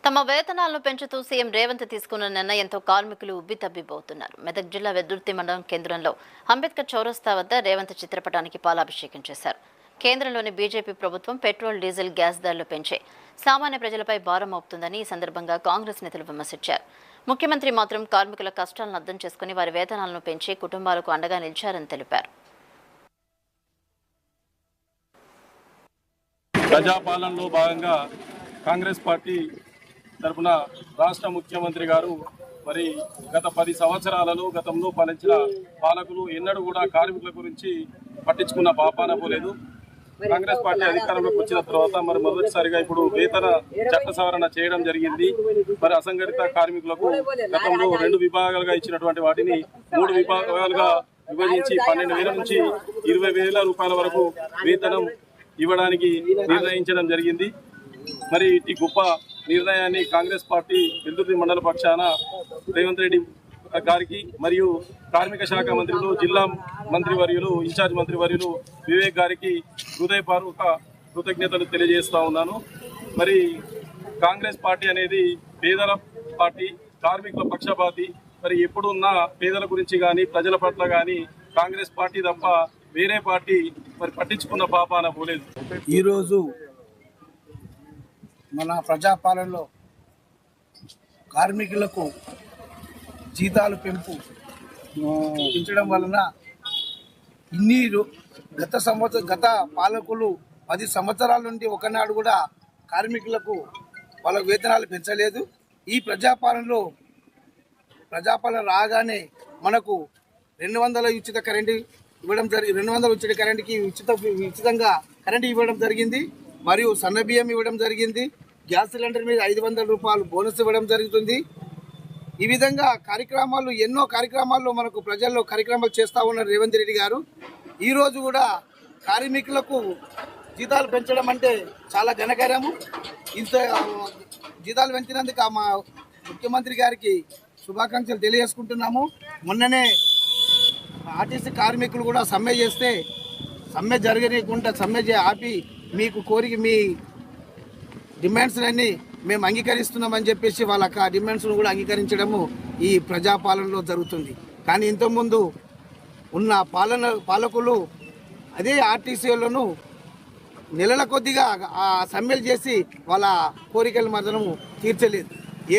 తమ వేతనాలను పెంచుతూ సీఎం రేవంత్ తీసుకున్న నిర్ణయంతో కార్మికులు ఉబ్బితబ్బిబోతున్నారు. మెదక్ జిల్లా వెదుర్తి మండలం కేంద్రంలో అంబేద్కర్ చౌరస్తా వద్ద రేవంత్ చిత్రపటానికి పాలాభిషేకం చేశారు. కేంద్రంలోని బీజేపీ ప్రభుత్వం పెట్రోల్, డీజిల్, గ్యాస్ ధరలు పెంచే సామాన్య ప్రజలపై భారం మోపుతుందని ఈ సందర్భంగా కాంగ్రెస్ నేతలు విమర్శించారు. ముఖ్యమంత్రి మాత్రం కార్మికుల కష్టాలను అర్థం చేసుకుని వారి వేతనాలను పెంచి కుటుంబాలకు అండగా నిలిచారని తెలిపారు. ప్రజాపాలనలో భాగంగా కాంగ్రెస్ పార్టీ తరఫున రాష్ట్ర ముఖ్యమంత్రి గారు మరి గత 10 సంవత్సరాలలో గతంలో పాలించిన పాలకులు ఎన్నడూ కూడా కార్మికుల గురించి పట్టించుకున్న పాపాన పోలేదు. కాంగ్రెస్ పార్టీ అధికారంలోకి వచ్చిన తర్వాత మరి మొదటిసారిగా ఇప్పుడు వేతన చట్ట సవరణ చేయడం జరిగింది. మరి అసంఘటిత కార్మికులకు గతంలో 2 విభాగాలుగా ఇచ్చినటువంటి వాటిని 3 విభాగాలుగా విభజించి 12,000 నుంచి 20,000 రూపాయల వరకు వేతనం ఇవ్వడానికి నిర్ణయించడం జరిగింది. మరి ఈ గొప్ప నిర్ణయాన్ని కాంగ్రెస్ పార్టీ వెల్దుర్తి మండల పక్షాన రేవంత్ రెడ్డి గారికి మరియు కార్మిక శాఖ మంత్రులు, జిల్లా మంత్రివర్యులు, ఇన్ఛార్జ్ మంత్రివర్యులు వివేక్ గారికి హృదయపూర్వక కృతజ్ఞతలు తెలియజేస్తా ఉన్నాను. మరి కాంగ్రెస్ పార్టీ అనేది పేదల పార్టీ, కార్మికుల పక్షపాతి. మరి ఎప్పుడున్నా పేదల గురించి కానీ ప్రజల పట్ల కానీ కాంగ్రెస్ పార్టీ తప్ప వేరే పార్టీ మరి పట్టించుకున్న పాపాన పోలేదు. ఈరోజు మన ప్రజాపాలనలో కార్మికులకు జీతాలు పెంచడం వలన గత పాలకులు 10 సంవత్సరాల నుండి ఒకనాడు కూడా కార్మికులకు వాళ్ళ వేతనాలు పెంచలేదు. ఈ ప్రజాపాలన రాగానే మనకు 200 ఉచిత కరెంటు ఇవ్వడం 200 ఉచిత కరెంటుకి ఉచితంగా కరెంటు ఇవ్వడం జరిగింది. మరియు సన్న బియ్యం ఇవ్వడం జరిగింది. గ్యాస్ సిలిండర్ మీద 500 రూపాయలు బోనస్ ఇవ్వడం జరుగుతుంది. ఈ విధంగా ఎన్నో కార్యక్రమాల్లో మనకు ప్రజల్లో కార్యక్రమాలు చేస్తూ ఉన్నారు రేవంత్ రెడ్డి గారు. ఈరోజు కూడా కార్మికులకు జీతాలు పెంచడం అంటే చాలా ఘనకార్యము. ఇంత జీతాలు పెంచినందుకు మా ముఖ్యమంత్రి గారికి శుభాకాంక్షలు తెలియజేసుకుంటున్నాము. మొన్ననే ఆర్టీసీ కార్మికులు కూడా సమ్మె చేస్తే సమ్మె జరగనీయకుండా సమ్మె ఆపి మీకు మీ డిమాండ్స్లన్నీ మేము అంగీకరిస్తున్నామని చెప్పేసి వాళ్ళకి ఆ డిమాండ్స్ను కూడా అంగీకరించడము ఈ ప్రజాపాలనలో జరుగుతుంది. కానీ ఇంతకుముందు ఉన్న పాలకులు అదే ఆర్టీసీలను నెలల కొద్దిగా ఆ సమ్మెలు చేసి వాళ్ళ కోరికలు మాత్రం తీర్చలేదు.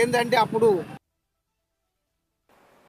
ఏంటంటే అప్పుడు